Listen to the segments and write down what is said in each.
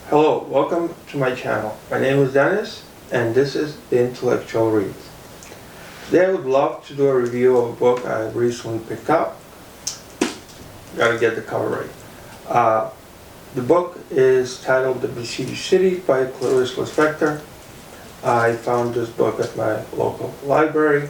Hello, welcome to my channel. My name is Dennis and this is The Intellectual Reads. Today I would love to do a review of a book I recently picked up. Gotta get the cover right. The book is titled The Besieged City by Clarice Lispector. I found this book at my local library.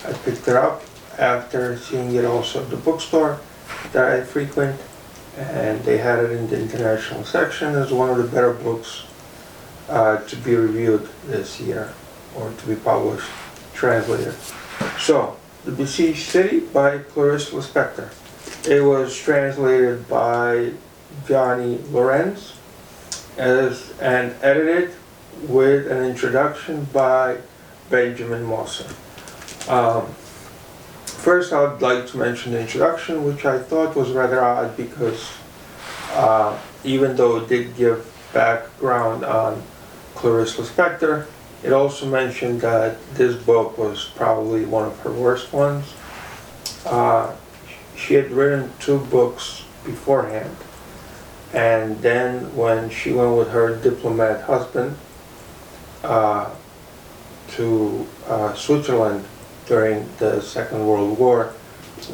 I picked it up after seeing it also at the bookstore that I frequent, and they had it in the international section as one of the better books to be reviewed this year, or to be published, translated. So, The Besieged City by Clarice Lispector. It was translated by Johnny Lorenz and edited with an introduction by Benjamin Moser. First, I would like to mention the introduction, which I thought was rather odd because even though it did give background on Clarice Lispector, it also mentioned that this book was probably one of her worst ones. She had written 2 books beforehand, and then when she went with her diplomat husband to Switzerland during the Second World War,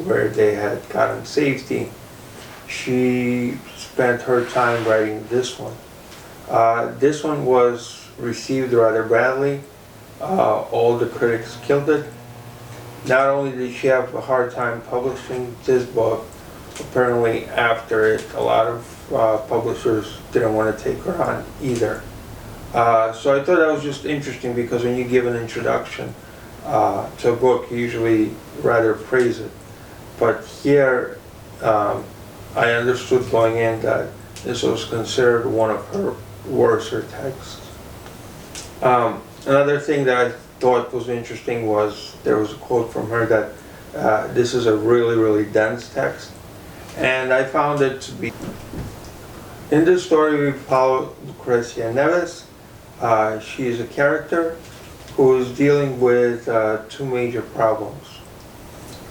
where they had gotten safety, she spent her time writing this one. This one was received rather badly. All the critics killed it. Not only did she have a hard time publishing this book, apparently after it, a lot of publishers didn't want to take her on either. So I thought that was just interesting, because when you give an introduction to a book, you usually rather praise it. But here, I understood going in that this was considered one of her worser texts. Another thing that I thought was interesting was there was a quote from her that this is a really dense text, and I found it to be. In this story, we follow Lucrecia Neves. She is a character who is dealing with 2 major problems.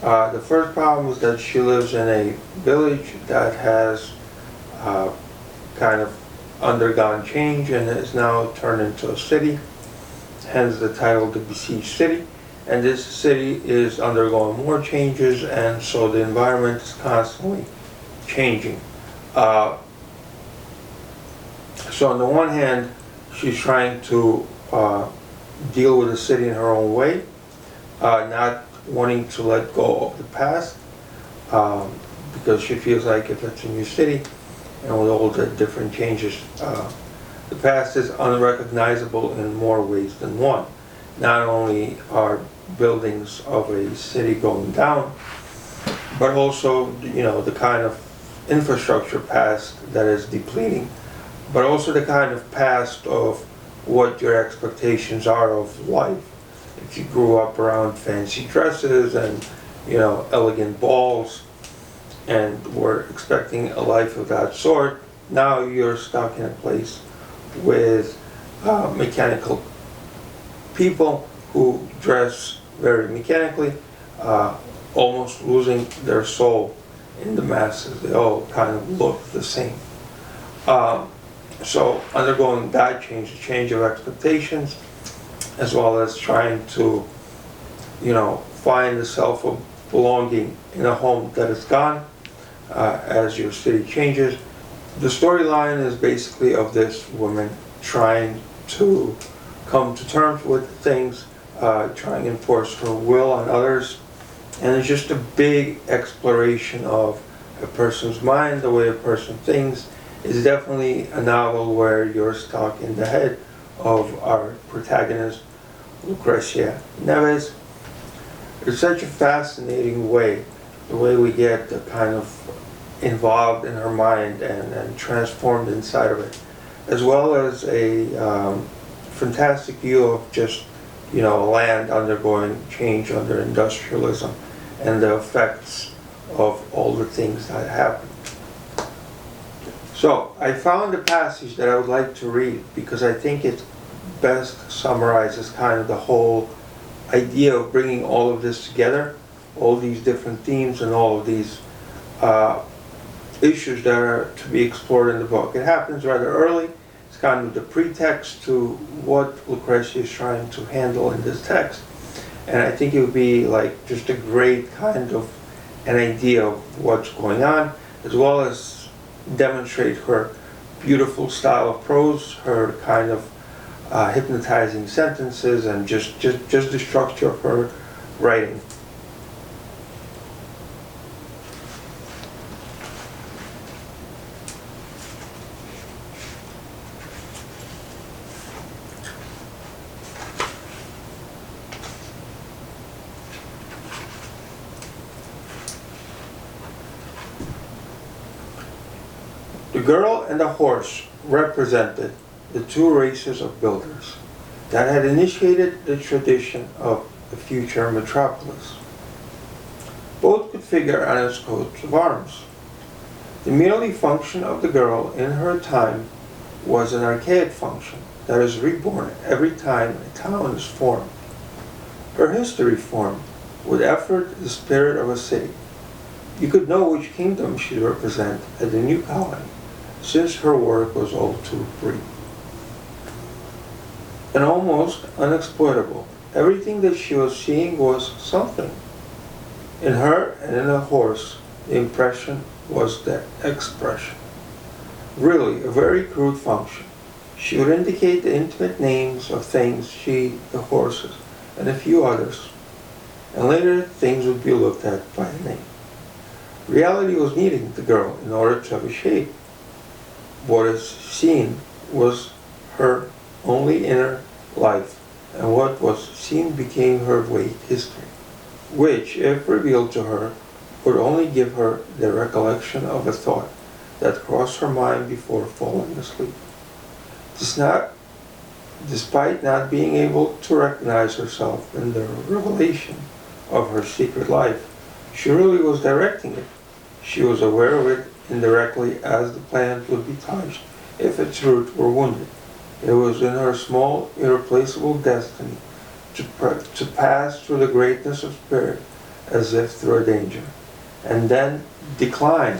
The first problem is that she lives in a village that has kind of undergone change and is now turned into a city, hence the title The Besieged City. And this city is undergoing more changes, and so the environment is constantly changing. So on the one hand, she's trying to deal with the city in her own way, not wanting to let go of the past, because she feels like if it's a new city and with all the different changes, the past is unrecognizable in more ways than one. Not only are buildings of a city going down, but also, you know, the kind of infrastructure past that is depleting, but also the kind of past of what your expectations are of life. If you grew up around fancy dresses and, you know, elegant balls, and were expecting a life of that sort, now you're stuck in a place with mechanical people who dress very mechanically, almost losing their soul in the masses. They all kind of look the same. So undergoing that change, a change of expectations, as well as trying to, you know, find the self of belonging in a home that is gone as your city changes. The storyline is basically of this woman trying to come to terms with things, trying to enforce her will on others, and it's just a big exploration of a person's mind, the way a person thinks. It's definitely a novel where you're stuck in the head of our protagonist, Lucrecia Neves. It's such a fascinating way, the way we get kind of involved in her mind and transformed inside of it, as well as a fantastic view of just, you know, land undergoing change under industrialism and the effects of all the things that happen. So I found a passage that I would like to read because I think it best summarizes kind of the whole idea of bringing all of this together, all these different themes and all of these issues that are to be explored in the book. It happens rather early. It's kind of the pretext to what Lucrezia is trying to handle in this text. And I think it would be like just a great kind of an idea of what's going on, as well as demonstrate her beautiful style of prose, her kind of hypnotizing sentences, and just the structure of her writing. The girl and the horse represented the two races of builders that had initiated the tradition of the future metropolis. Both could figure on its coats of arms. The merely function of the girl in her time was an archaic function that is reborn every time a town is formed. Her history formed with effort the spirit of a city. You could know which kingdom she represented at the new colony, since her work was all too brief and almost unexploitable. Everything that she was seeing was something. In her and in the horse, the impression was the expression. Really, a very crude function. She would indicate the intimate names of things, she, the horses, and a few others. And later, things would be looked at by name. Reality was needing the girl in order to have a shape. What is seen was her only inner life, and what was seen became her vague history, which, if revealed to her, would only give her the recollection of a thought that crossed her mind before falling asleep. Despite not being able to recognize herself in the revelation of her secret life, she really was directing it. She was aware of it indirectly, as the plant would be touched if its root were wounded. It was in her small, irreplaceable destiny to pass through the greatness of spirit as if through a danger, and then decline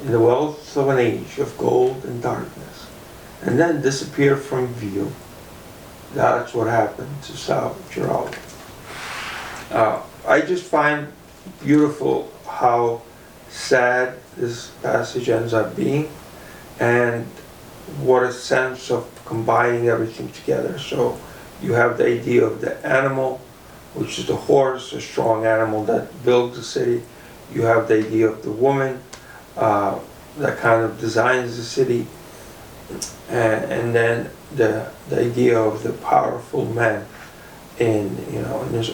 in the wealth of an age of gold and darkness, and then disappear from view. That's what happened to Sal Giraldo. I just find beautiful how sad this passage ends up being, and what a sense of combining everything together. So you have the idea of the animal, which is the horse, a strong animal that builds the city. You have the idea of the woman that kind of designs the city, and then the idea of the powerful man in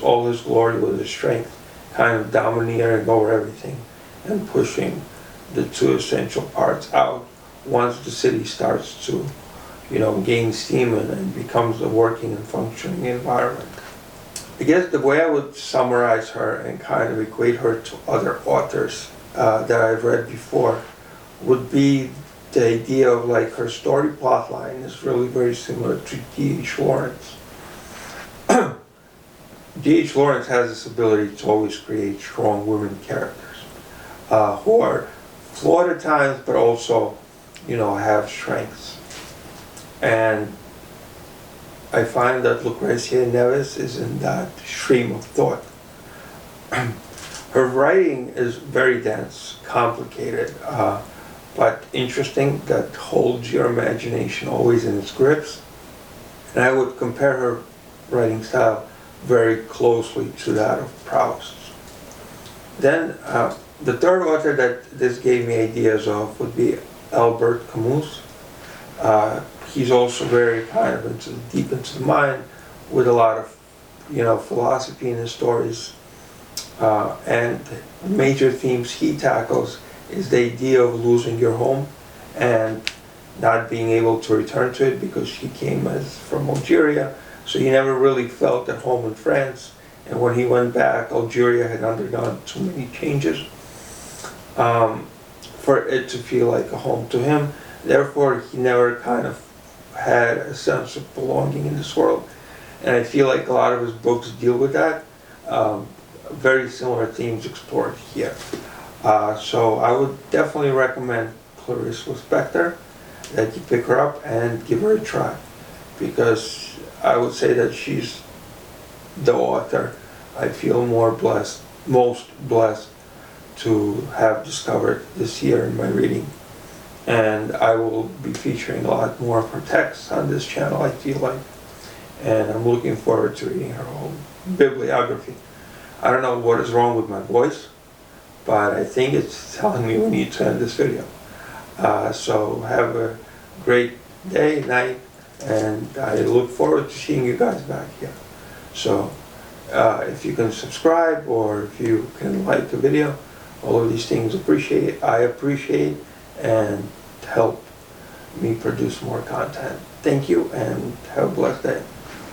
all his glory with his strength, kind of domineering over everything and pushing the two essential parts out once the city starts to, gain steam and becomes a working and functioning environment. I guess the way I would summarize her and kind of equate her to other authors that I've read before would be the idea of like her story plotline is really very similar to D.H. Lawrence. D.H. Lawrence has this ability to always create strong women characters who are flawed at times, but also, have strengths. And I find that Lucrezia Neves is in that stream of thought. Her writing is very dense, complicated, but interesting, that holds your imagination always in its grips. And I would compare her writing style very closely to that of Proust's. Then the third author that this gave me ideas of would be Albert Camus. He's also very kind of deep into the mind with a lot of, philosophy in his stories. And major themes he tackles is the idea of losing your home and not being able to return to it, because he came from Algeria, so he never really felt at home in France. And when he went back, Algeria had undergone too many changes for it to feel like a home to him. Therefore, he never kind of had a sense of belonging in this world. And I feel like a lot of his books deal with that. Very similar themes explored here. So I would definitely recommend Clarice Lispector. that you pick her up and give her a try, because I would say that she's the author I feel most blessed to have discovered this year in my reading. And I will be featuring a lot more of her texts on this channel, I feel like. And I'm looking forward to reading her whole bibliography. I don't know what is wrong with my voice, but I think it's telling me we need to end this video. So have a great day, night, and I look forward to seeing you guys back here. So if you can subscribe, or if you can like the video, all of these things I appreciate and help me produce more content. Thank you, and have a blessed day.